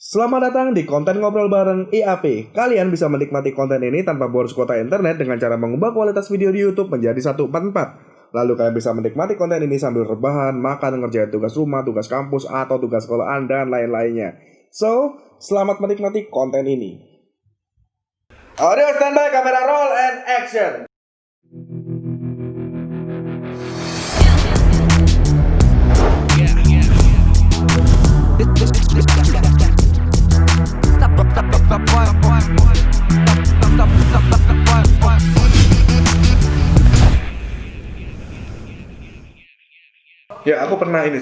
Selamat datang di konten ngobrol bareng IAP. Kalian bisa menikmati konten ini tanpa boros kuota internet dengan cara mengubah kualitas video di YouTube menjadi 144. Lalu kalian bisa menikmati konten ini sambil rebahan, makan, ngerjain tugas rumah, tugas kampus, atau tugas sekolahan, dan lain-lainnya. So, selamat menikmati konten ini. Audio standby, kamera roll, and action. Ya, aku pernah ini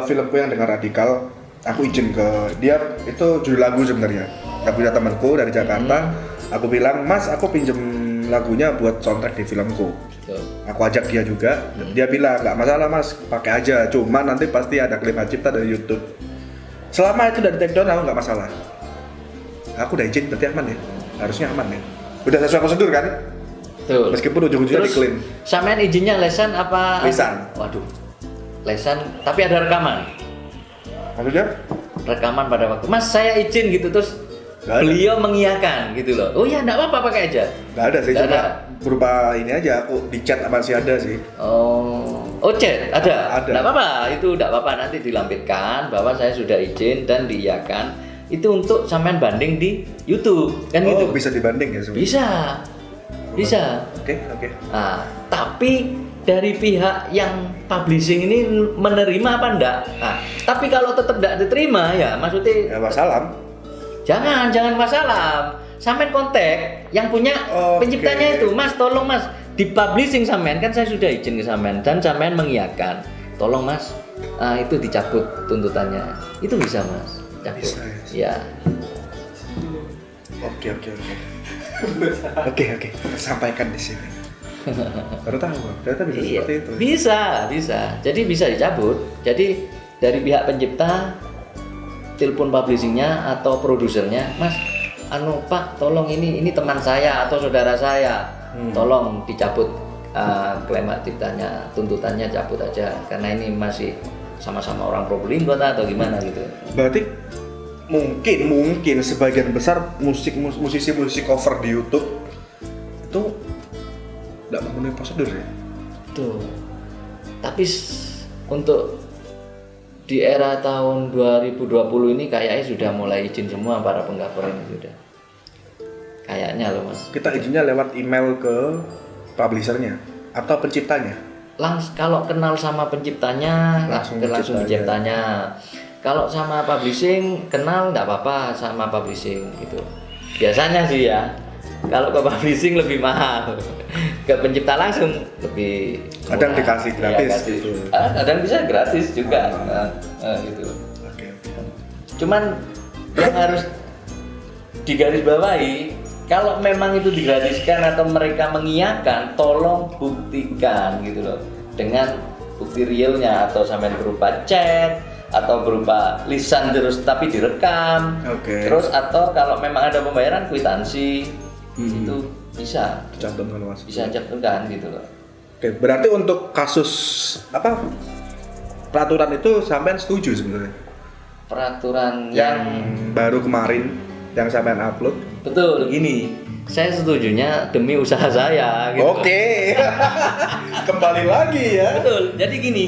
filmku yang dengan Radikal, aku izin ke dia, itu judul lagu sebenarnya. Aku punya temanku dari Jakarta, aku bilang, "Mas, aku pinjem lagunya buat soundtrack di filmku." Aku ajak dia juga, dia bilang, "Nggak masalah Mas, pakai aja, cuma nanti pasti ada klaim hak cipta dari YouTube." Selama itu dari take down, aku nggak masalah. Aku udah izin, berarti aman ya? Harusnya aman ya? Udah sesuai prosedur kan? Tuh. Meskipun ujung-ujungnya diklaim. Sampean izinnya lesan apa? Lesan. Waduh. Lesan, tapi ada rekaman. Maksudnya? Rekaman pada waktu. Mas, saya izin gitu terus beliau mengiyakan gitu loh. Oh ya, enggak apa-apa, pakai aja. Nggak ada sih, Nggak cuma ada. berupa ini aja, aku di chat masih ada sih. Oh, chat ada. Ada. Enggak apa-apa, itu enggak apa-apa, nanti dilampirkan bahwa saya sudah izin dan diiyakan. Itu untuk sampean banding di YouTube, kan gitu. Bisa dibanding ya sebenarnya? Bisa. Oke. Nah, tapi dari pihak yang publishing ini menerima apa enggak? Nah, tapi kalau tetap enggak diterima ya maksudnya Ya wassalam. jangan masalah. Sampean kontak yang punya penciptanya itu, Mas, tolong Mas, di publishing sampean kan saya sudah izin ke sampean dan sampean mengiyakan. Tolong Mas, itu dicabut tuntutannya. Itu bisa Mas. Cabut. Bisa, Ya. Oke. Oke. Sampaikan di sini. Baru tahu, ternyata bisa Iya, seperti itu. bisa. Jadi bisa dicabut. Jadi dari pihak pencipta telepon publishingnya atau produsernya, Mas, Pak, tolong ini teman saya atau saudara saya, tolong dicabut klaim hak ciptanya, tuntutannya cabut aja karena ini masih sama-sama orang Probolinggo atau gimana gitu. Berarti mungkin sebagian besar musisi cover di YouTube itu tidak memenuhi prosedur ya. Tuh. Tapi untuk di era tahun 2020 ini kayaknya sudah mulai izin semua para pengcover ini sudah. Kayaknya loh Mas. Kita izinnya lewat email ke publishernya atau penciptanya. Kalau kenal sama penciptanya, Langsung penciptanya. Kalau sama publishing kenal nggak apa-apa sama publishing gitu. Biasanya sih ya. Kalau ke publishing lebih mahal. Ke pencipta langsung lebih murah. Kadang dikasih gratis gitu. Kadang bisa gratis juga. Gitu. Oke. Cuman yang harus digarisbawahi, kalau memang itu digratiskan atau mereka mengiyakan, tolong buktikan gitu loh dengan bukti realnya atau sampai berupa chat atau berupa lisan terus tapi direkam. Oke. Terus atau kalau memang ada pembayaran kwitansi itu bisa Dicantumkan Mas. bisa cantumkan gitu loh. Oke, berarti untuk kasus peraturan itu sampean setuju sebenarnya? Peraturan Yang baru kemarin yang sampean upload? betul gini. Saya setujunya demi usaha saya gitu. Oke. Kembali lagi ya. Betul. Jadi gini,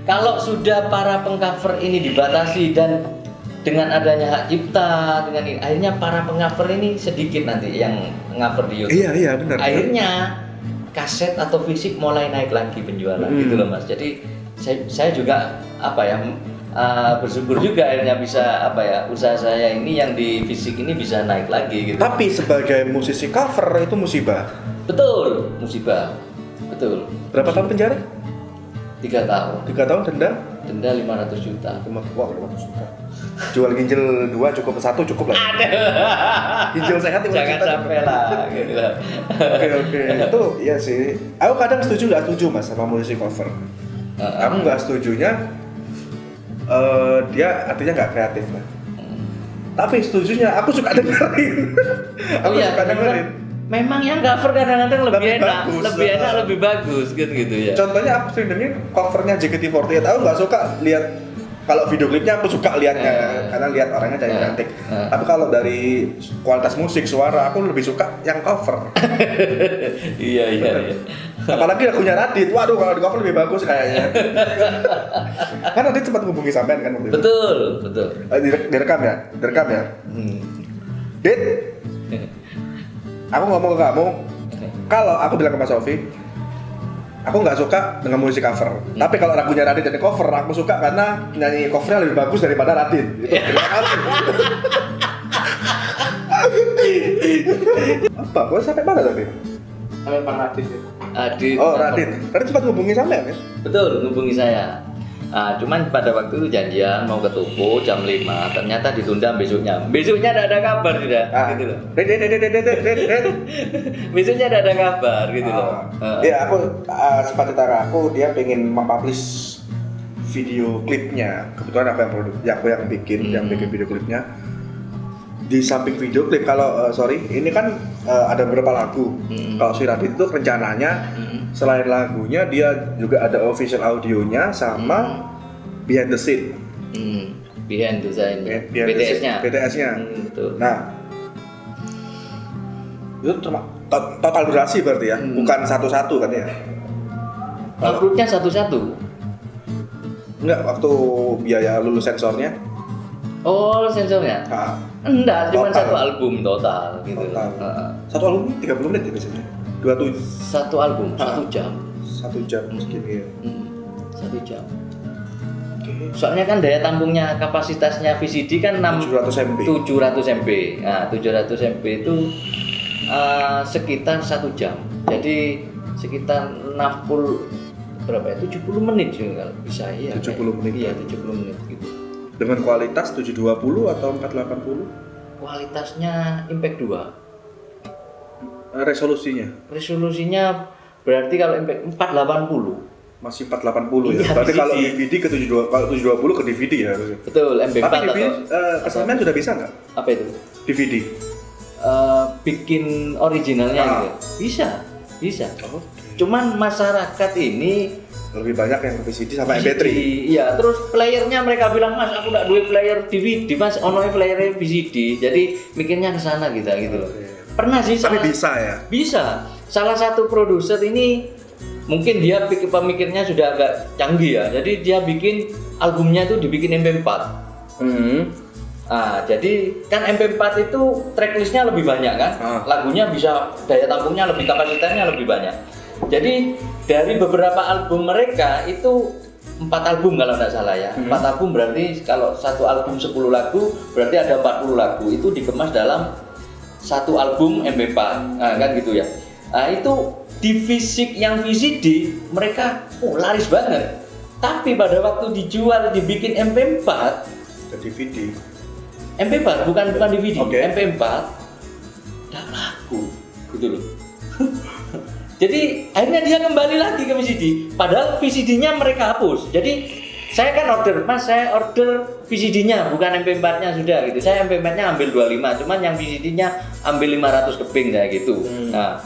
kalau sudah para pengcover ini dibatasi dan dengan adanya hak cipta, dengan ini, akhirnya para pengcover ini sedikit nanti yang cover di YouTube. Iya benar. Akhirnya kaset atau fisik mulai naik lagi penjualan gitu loh Mas. Jadi saya juga bersyukur juga akhirnya bisa usaha saya ini yang di fisik ini bisa naik lagi gitu. Tapi sebagai musisi cover itu musibah. Betul, musibah. Betul. Berapa tahun penjara? 3 tahun. 3 tahun Denda 500 juta. 500 juta. Jual ginjal 2 cukup, 1 cukup lah. Ginjal sehat 5 Jangan juta. sampai lah gitu lah. Oke. Itu iya sih. Aku kadang setuju nggak setuju Mas sama musisi cover. Aku nggak setujunya dia artinya nggak kreatif lah. Tapi setujunya aku suka dengerin. Aku suka dengerin. Memang yang cover kadang-kadang lebih enak, bagus. lebih bagus gitu ya. Contohnya aku sering dengerin covernya JKT48. Aku nggak suka lihat Kalau video klipnya aku suka liatnya karena lihat orangnya cantik. Tapi kalau dari kualitas musik, suara aku lebih suka yang cover. Iya. Apalagi lagunya Radit. Waduh, kalau di cover lebih bagus kayaknya. Kan Radit sempat hubungi sampean kan waktu itu. Betul. Direkam ya? Dit, aku ngomong ke kamu, kalau aku bilang ke Mas Sofi, aku nggak suka dengan musik cover. Tapi kalau lagunya Radit jadi cover, aku suka karena nyanyi covernya lebih bagus daripada Radit. Terima kasih. Apa? Kok sampai mana tadi? Sampai Pak Radit ya. Adit. Oh, Radit sempat hubungi sampean ya? Betul, hubungi saya. Cuman pada waktu itu janjian mau ke toko jam 5, ternyata ditunda besoknya. Besoknya tidak ada kabar tidak, gitu loh. Besoknya tidak ada kabar gitu loh. Ya aku sempat ditara aku dia pengen mempublish video klipnya. Kebetulan aku yang bikin video klipnya. Di samping video klip kalau ini kan ada beberapa lagu. Kalau si Radit itu rencananya selain lagunya dia juga ada official audionya sama behind the scene. Behind the scene. BTS-nya. Betul. Nah, itu total durasi berarti ya, bukan satu-satu kan ya? Uploadnya satu-satu. Enggak, waktu biaya lulus sensornya. Oh, sensornya? Enggak, cuma satu album total gitu. Satu album 30 menit ya biasanya. 27. Satu album, 1 jam. 1 jam segini ya. 1 jam. Soalnya kan daya tampungnya kapasitasnya VCD kan 700 MB. 700 MB. Nah, 700 MB itu sekitar 1 jam. Jadi sekitar 60 berapa ya? 70 menit juga kalau bisa ya. 70 menit. Iya, 70 menit gitu. Dengan kualitas 720 atau 480? Kualitasnya Impact 2. Resolusinya berarti kalau Impact 480. masih 480 ya. Iya, Berarti VCD. kalau DVD ke 720, kalau 720 ke DVD ya harusnya. Betul, MP4 Tapi DVD atau kesamaan sudah bisa nggak? apa itu? DVD. Bikin originalnya Ah. gitu. Bisa. Oh. Cuman masyarakat ini Lebih banyak yang ke VCD sama MP3. Iya, terus playernya mereka bilang, "Mas, aku nggak duwe player DVD, Mas, ono player VCD." Jadi mikirnya ke sana gitu loh. Pernah sih Tapi bisa ya. Bisa. Salah satu produser ini mungkin dia pemikirnya sudah agak canggih ya. Jadi dia bikin albumnya itu dibikin MP4. Jadi kan MP4 itu tracklistnya lebih banyak kan, lagunya bisa daya tampungnya lebih, kapasitasnya lebih banyak. Jadi dari beberapa album mereka itu 4 album kalau tidak salah ya. 4 album berarti kalau satu album 10 lagu berarti ada 40 lagu itu dikemas dalam satu album MP4, kan gitu ya. Itu di fisik yang VCD mereka laris banget. Tapi pada waktu dijual dibikin MP4 Ke DVD. MP4 bukan DVD, Oke. MP4 tidak laku gitu loh. Jadi akhirnya dia kembali lagi ke VCD, padahal VCD-nya mereka hapus. Jadi saya kan order, Mas, saya order VCD-nya bukan MP4-nya sudah gitu. Saya MP4-nya ambil 25, cuman yang VCD-nya ambil 500 keping kayak gitu. Nah,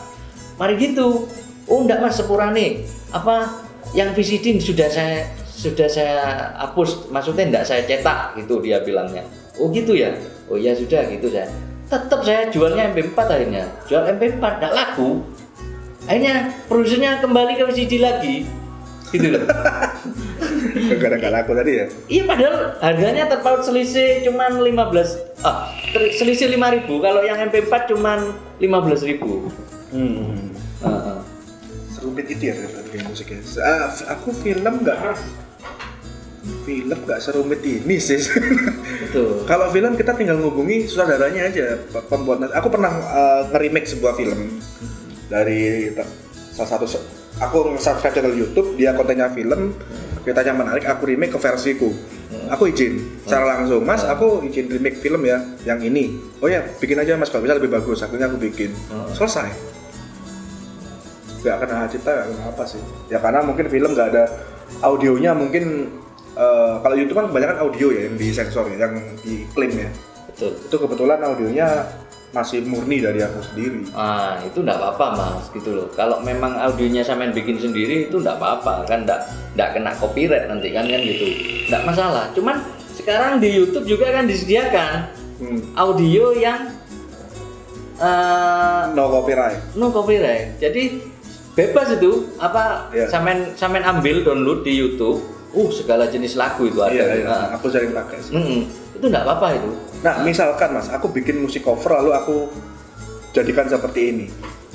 mari gitu. Oh enggak, Mas, sepurane. Apa yang VCD sudah saya hapus, maksudnya enggak saya cetak gitu dia bilangnya. Oh gitu ya. Oh ya sudah gitu saya. Tetap saya jualnya MP4 akhirnya. Jual MP4 enggak laku. Akhirnya produsernya kembali ke VCD lagi. Gitu loh. Gara-gara nggak laku tadi ya. Iya, padahal harganya terpaut selisih cuman 15. Selisih 5.000. Kalau yang MP4 cuman 15.000. Serumit itu ya bikin musiknya. Aku film nggak serumit ini sih. Betul. Kalau film kita tinggal ngubungi sutradaranya aja, pembuat. Aku pernah nge-remake sebuah film dari salah satu. Aku nge-subscribe channel YouTube, dia kontennya film, ceritanya menarik, aku remake ke versiku. Aku izin secara langsung, Mas, aku izin remake film ya, yang ini. Oh ya, bikin aja Mas, kalau bisa lebih bagus. Akhirnya aku bikin. Selesai. Gak kena cipta, gak kena apa sih. Ya karena mungkin film gak ada audionya, mungkin kalau YouTube kan kebanyakan audio ya yang disensor ya, yang diklaim ya. Betul. Itu kebetulan audionya masih murni dari aku sendiri. Ah, itu enggak apa-apa mas, gitu loh. Kalau memang audionya sampean bikin sendiri itu enggak apa-apa, kan enggak kena copyright nanti kan gitu. Enggak masalah. Cuman sekarang di YouTube juga kan disediakan audio yang No copyright. no copyright. Jadi bebas itu apa Iya. sampean ambil download di YouTube. Segala jenis lagu itu ada. Iya, aku sering pakai sih. Itu enggak apa-apa itu. Nah, misalkan Mas, aku bikin musik cover lalu aku jadikan seperti ini.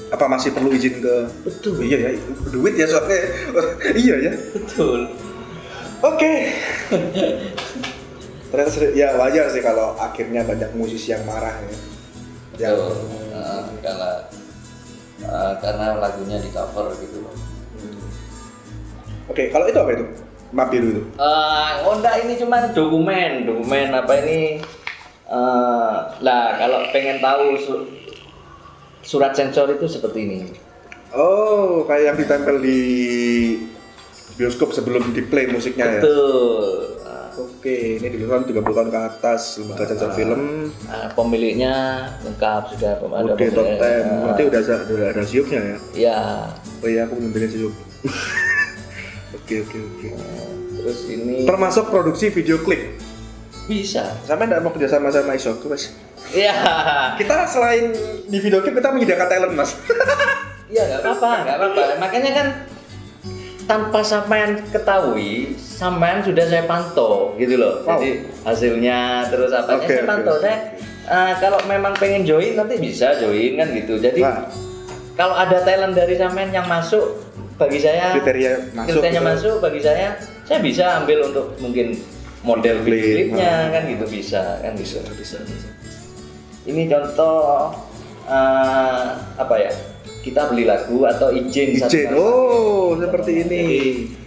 Apa masih perlu izin ke? Betul. Iya ya, duit ya soalnya. Iya ya. Betul. Oke. Ternyata ya wajar sih kalau akhirnya banyak musisi yang marah ya. Betul. Karena lagunya di cover gitu loh. Oke, kalau itu apa itu? Map biru itu. Enggak, ini cuma dokumen apa ini? Lah kalau pengen tahu surat sensor itu seperti ini. Oh, kayak yang ditempel di bioskop sebelum di play musiknya ya. Betul. Oke, ini dilihat 30 tahun ke atas lembaga sensor film. Pemiliknya lengkap sudah ada Udah top 10. Berarti udah ada siupnya ya. Ya. Oh iya, aku belum beli siup. Oke. Terus ini Termasuk produksi video klip. bisa. Sampai enggak mau kerja sama Isoku, Mas? Iya. Kita selain di video klip kita menyediakan talent, Mas. Iya, nggak apa-apa. Makanya kan tanpa sampean ketahui, sampean sudah saya pantau gitu loh. Wow. Jadi hasilnya terus apanya saya pantau. Oke. Kalau memang pengen join nanti bisa join kan gitu. Jadi kalau ada talent dari sampean yang masuk bagi saya kriteria masuk bagi saya bisa ambil untuk mungkin model video klipnya kan gitu bisa. Ini contoh apa ya? Kita beli lagu atau izin. Seperti ini.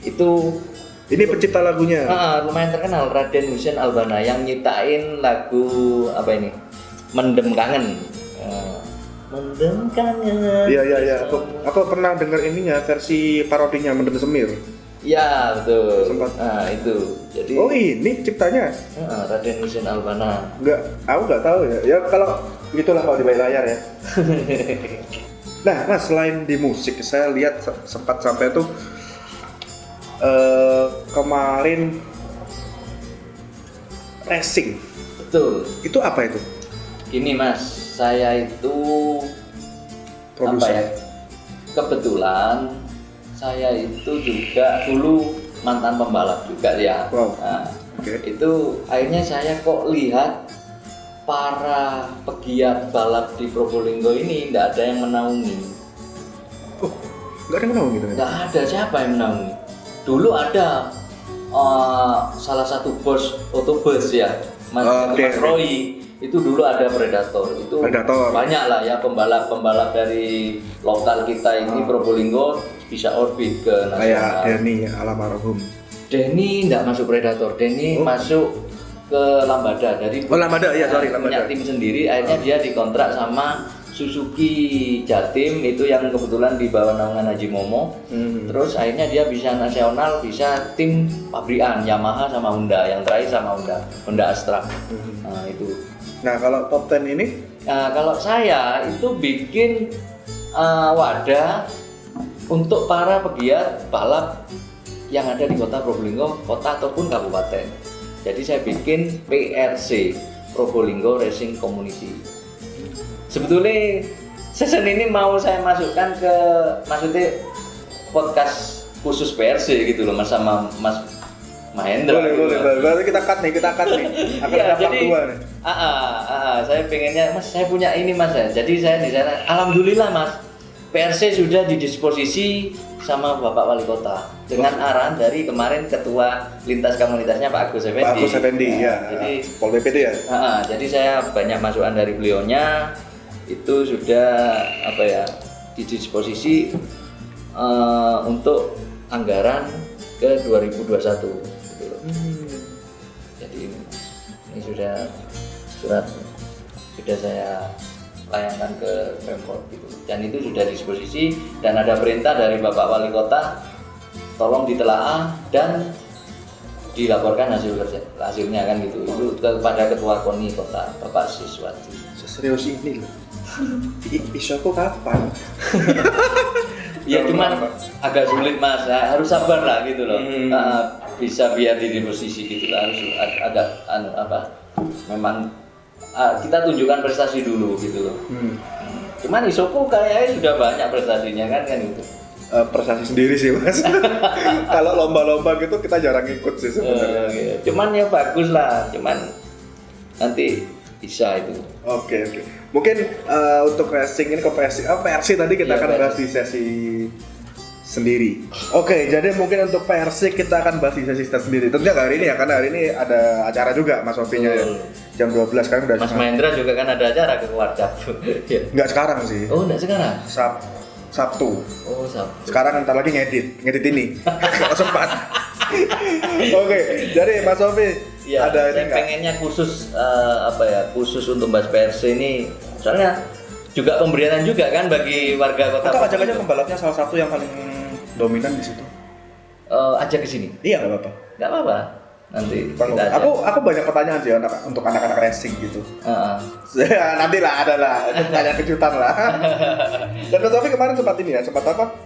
Jadi, ini pencipta lagunya. Lumayan terkenal, Raden Hussein Albana yang nyiptain lagu apa ini? Mendem Kangen. Mendem Kangen. Iya. Aku pernah dengar ininya versi parodinya Mendem Semir. Iya, betul. Sempat. Nah, itu. Jadi ini ciptanya. Raden Hussein Albana. Aku nggak tahu ya. Ya kalau gitulah kalau di balik layar ya. Nah, Mas, selain di musik, saya lihat sempat sampai tuh kemarin racing. Betul. Itu apa itu? Gini Mas, saya itu Produser. apa ya? Kebetulan saya itu juga dulu mantan pembalap juga ya. Wow. Nah, Oke. itu akhirnya saya kok lihat para pegiat balap di Probolinggo ini tidak ada yang menaungi. Nggak ada yang tahu gitu. Nggak ada, siapa yang menaungi? Dulu ada salah satu bos otobus ya, Mas Roy. Itu dulu ada Predator. Banyak lah ya pembalap dari lokal kita ini Probolinggo bisa orbit ke nasional. Kayak Denny ya, almarhum. Denny nggak masuk Predator, Denny masuk ke Lambada. Dari Lambada, iya sorry, punya Lambada. tim sendiri, akhirnya dia dikontrak sama Suzuki Jatim itu yang kebetulan di bawah naungan Haji Momo. Terus akhirnya dia bisa nasional, bisa tim pabrikan Yamaha sama Honda, yang terakhir sama Honda Astra. Nah itu. Nah kalau top 10 ini? Kalau saya itu bikin wadah untuk para pegiat balap yang ada di kota Probolinggo, kota ataupun kabupaten. Jadi saya bikin PRC, Probolinggo Racing Community. Sebetulnya season ini mau saya masukkan ke maksudnya podcast khusus PRC gitu loh Mas sama Mas Mahendra. Boleh. Berarti kita cut nih. Akan Ya, ada part jadi 2 nih. saya pengennya Mas, saya punya ini Mas ya. Jadi saya di sana alhamdulillah Mas, PRC sudah didisposisi sama Bapak Wali Kota dengan arahan dari kemarin Ketua Lintas Komunitasnya Pak Agus Effendi. Pak Agus Effendi ya. Jadi Pol PP itu ya. jadi saya banyak masukan dari beliaunya, itu sudah apa ya didisposisi untuk anggaran ke 2021 gitu loh. Jadi ini sudah surat sudah saya layangkan ke Pemkot gitu. Dan itu sudah disposisi dan ada perintah dari Bapak Wali Kota tolong ditelaah dan dilaporkan hasilnya kan gitu. Itu kepada ketua KONI kota Bapak Siswati. Seserius ini loh. Isu aku kapan? Ya cuman agak sulit mas, harus sabar lah gitu loh. Bisa biar di posisi gitu lah, harus agak memang kita tunjukkan prestasi dulu gitu loh. Cuman Isoku kayaknya sudah banyak prestasinya kan gitu. Prestasi sendiri sih mas. Kalau lomba-lomba gitu kita jarang ikut sih sebenarnya. Cuman ya bagus lah, cuman nanti bisa itu. Oke. Mungkin untuk racing ini ke PRC tadi kita akan bahas di sesi sendiri. Oke, jadi mungkin untuk PRC kita akan bahas di sesi sendiri. Tentunya hari ini ya, karena hari ini ada acara juga Mas Sofinya ya. Jam 12 kan udah. Mas Mahendra juga kan ada acara ke Warcap. Enggak sekarang sih. Oh, enggak sekarang. Sabtu. Oh, Sabtu. Sekarang ntar lagi ngedit ini. Kalau sempat. Oke, jadi Mas Sofi ya, ada saya ini pengennya khusus khusus untuk bahas PRC ini. Soalnya juga pemberian juga kan bagi warga kota. Atau ajak aja pembalapnya salah satu yang paling dominan di situ. Ajak ke sini. Iya, enggak apa-apa. Enggak apa-apa. Nanti kita ajak. Aku banyak pertanyaan sih untuk anak-anak racing gitu. Nanti lah ada lah, tanya kejutan lah. Dan Mas Sofi kemarin sempat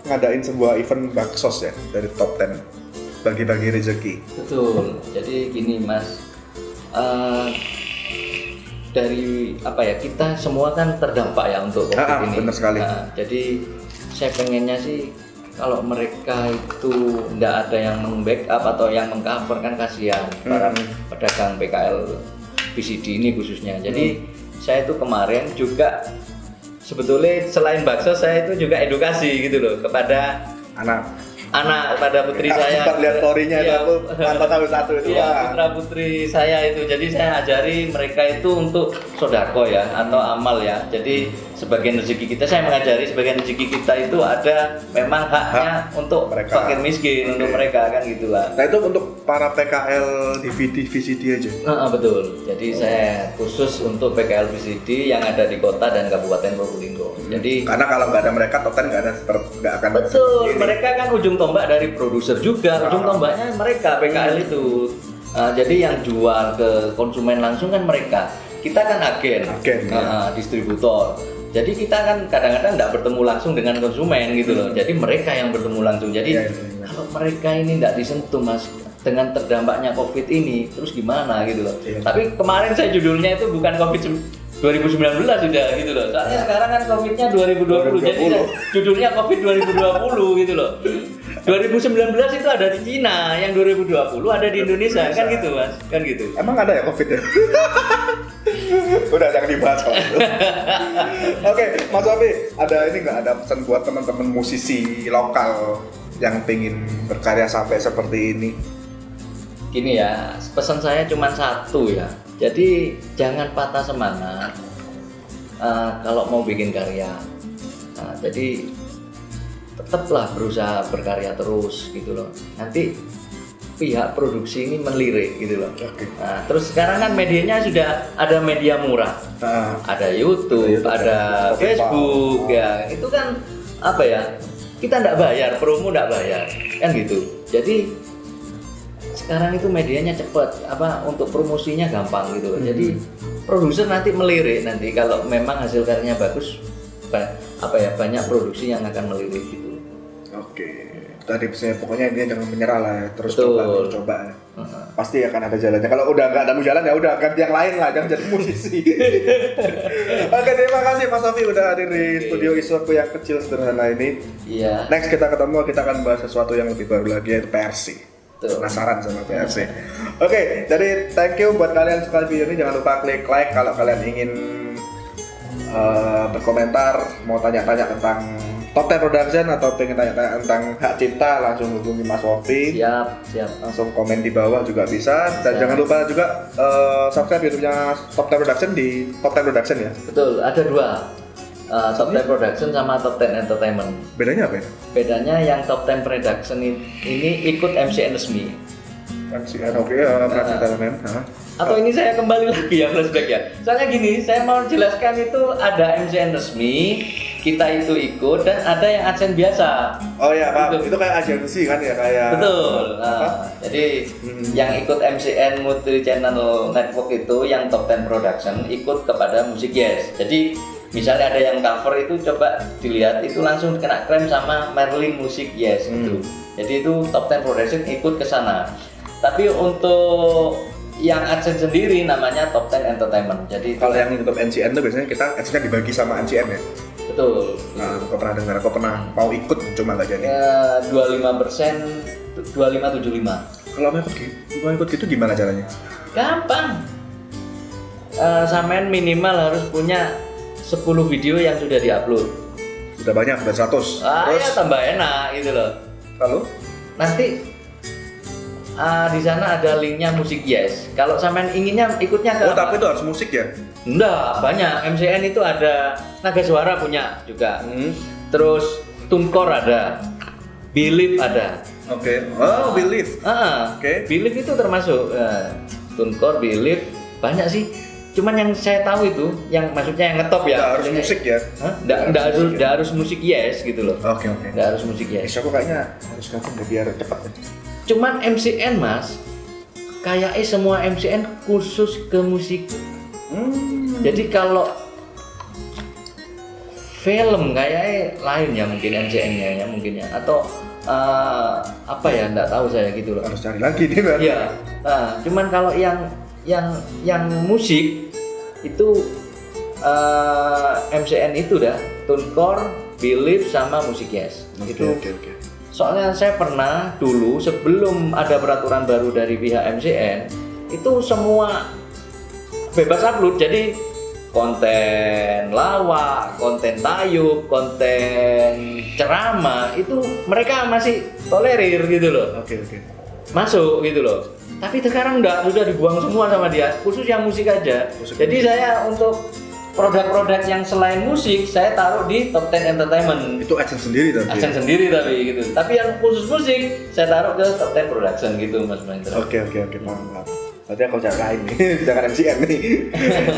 ngadain sebuah event baksos ya dari top 10 bagi-bagi rezeki. Betul. Jadi gini Mas, dari kita semua kan terdampak ya untuk COVID ini. Benar sekali. Jadi saya pengennya sih kalau mereka itu nggak ada yang meng-backup atau yang meng-cover kan kasihan para pedagang PKL PCD ini khususnya. Jadi saya itu kemarin juga sebetulnya selain bakso saya itu juga edukasi gitu loh kepada anak pada putri saya. Sempat lihat story-nya itu aku mantap satu itu. Iya, putra putri saya itu. Jadi saya ajari mereka itu untuk sodako ya atau amal ya. Jadi sebagian rezeki kita, saya mengajari sebagian rezeki kita itu ada memang haknya untuk fakir miskin, untuk mereka kan gitulah. Nah itu untuk para PKL DVD VCD aja. Betul. Jadi saya khusus untuk PKL VCD yang ada di kota dan Kabupaten Probolinggo. Jadi karena kalau nggak ada mereka, total nggak akan. Betul. Mereka kan ujung tombak dari produser juga. Ujung tombaknya mereka PKL itu. Jadi yang jual ke konsumen langsung kan mereka. Kita kan agen ya. Distributor. Jadi kita kan kadang-kadang nggak bertemu langsung dengan konsumen gitu loh. Jadi mereka yang bertemu langsung. Jadi kalau mereka ini nggak disentuh mas dengan terdampaknya COVID ini, terus gimana gitu loh. Tapi kemarin saya judulnya itu bukan COVID 2019 sudah gitu loh. Soalnya sekarang kan COVID-nya 2020. Jadi judulnya COVID 2020 gitu loh. 2019 itu ada di Cina, yang 2020 ada di Indonesia kan gitu mas, kan gitu. Emang ada ya COVID ya? Udah jangan dibahas kalau itu. Oke, Mas Sofi, ada pesan buat teman-teman musisi lokal yang pengen berkarya sampai seperti ini? Gini ya, pesan saya cuma satu ya. Jadi jangan patah semangat kalau mau bikin karya. Jadi tetaplah berusaha berkarya terus gitu loh. Nanti pihak produksi ini melirik gitu loh. Nah, terus sekarang kan medianya sudah ada media murah. Ada YouTube, ada Facebook ya. Itu kan kita nggak bayar, promo nggak bayar kan gitu. Jadi sekarang itu medianya cepat, untuk promosinya gampang gitu loh. Jadi produser nanti melirik nanti kalau memang hasil karyanya bagus, banyak produksi yang akan melirik gitu. Oke, tadi pesannya pokoknya dia jangan menyerah lah ya, terus coba. Pasti akan ada jalannya. Kalau udah nggak ada jalan ya udah ganti yang lain lah, jangan jadi musisi. Oke, terima kasih Mas Sofi udah hadir di studio Isuku yang kecil sederhana ini. Iya. Next kita akan bahas sesuatu yang lebih baru lagi yaitu PRC. Penasaran sama PRC. Oke, jadi thank you buat kalian yang suka video ini, jangan lupa klik like kalau kalian ingin berkomentar, mau tanya-tanya tentang Top 10 Production atau pengen tanya-tanya tentang hak cipta, langsung hubungi Mas Sofi. Siap. Langsung komen di bawah juga bisa. Dan jangan lupa juga subscribe YouTube-nya Top 10 Production di Top 10 Production ya. Betul, ada dua. Top 10 Production sama Top 10 Entertainment. Bedanya apa ya? Bedanya yang Top 10 Production ini ikut MCN resmi. MCN Entertainment. Atau ini saya kembali lagi ya flashback ya. Soalnya gini, saya mau jelaskan itu ada MCN resmi, kita itu ikut dan ada yang AdSense biasa. Oh ya, Pak. Gitu. Itu kayak agensi kan ya, kayak Betul. Nah, jadi yang ikut MCN Multi Channel Network itu yang Top 10 Production ikut kepada Music Yes. Jadi misalnya ada yang cover itu coba dilihat itu langsung kena klaim sama Merlin Music Yes gitu. Jadi itu Top 10 Production ikut ke sana. Tapi untuk yang AdSense sendiri namanya Top 10 Entertainment. Jadi kalau yang untuk NCN tuh biasanya kita AdSense dibagi sama NCN ya. betul. Nah, aku pernah dengar, aku pernah mau ikut cuma nggak jadi. 25%, 2575. Kalau mau ikut gitu gimana caranya? Gampang. Sampean minimal harus punya 10 video yang sudah diupload. Udah banyak, udah 100. Terus Ya tambah enak gitu loh. lalu Nanti di sana ada linknya Music Yes. Kalau sampean inginnya ikutnya ke tapi itu harus musik ya? enggak, banyak. MCN itu ada Naga Suara punya juga. Terus Tunkor ada. Believe ada. Oke. Oh, Believe. Oke. Believe itu termasuk Tunkor, Believe banyak sih. Cuman yang saya tahu itu, yang maksudnya yang ngetop ya. Nggak harus musik ya? Nggak harus musik Yes gitu loh. Oke. Nggak harus musik Yes. Aku kayaknya harus gabung deh biar cepat ya. Cuman MCN mas, kayaknya semua MCN khusus ke musik. Jadi kalau film kayaknya lain ya mungkin MCN-nya ya mungkin ya, atau apa ya, nggak tahu saya gitu loh. Harus cari lagi nih, Bang. Iya. Cuman kalau yang musik itu MCN itu dah Tunkor, Believe sama Music Yes. Oke. Soalnya saya pernah dulu sebelum ada peraturan baru dari pihak MCN itu semua bebas upload, jadi konten lawak, konten tayub, konten ceramah itu mereka masih tolerir gitu loh, Oke. masuk gitu loh. Tapi sekarang enggak, sudah dibuang semua sama dia, khusus yang musik aja. Jadi saya untuk produk-produk yang selain musik saya taruh di Top 10 Entertainment. Itu AdSense sendiri tapi. AdSense sendiri tapi gitu. Tapi yang khusus musik saya taruh ke Top 10 Production gitu Mas Mahendra. Oke, paham. Berarti aku cari lain nih, jangan MCN nih.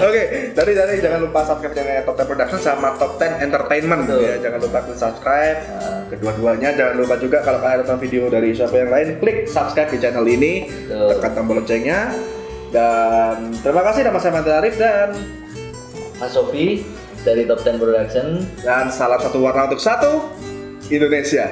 Oke, dari jangan lupa subscribe channel Top 10 Production sama Top 10 Entertainment. Betul. Ya, jangan lupa klik subscribe. Kedua-duanya jangan lupa juga kalau kalian nonton video dari siapa yang lain, klik subscribe di channel ini, Betul. tekan tombol loncengnya. Dan terima kasih, nama saya Mahendra Arif Mas Sofi dari Top 10 Production. dan salam satu warna untuk satu Indonesia.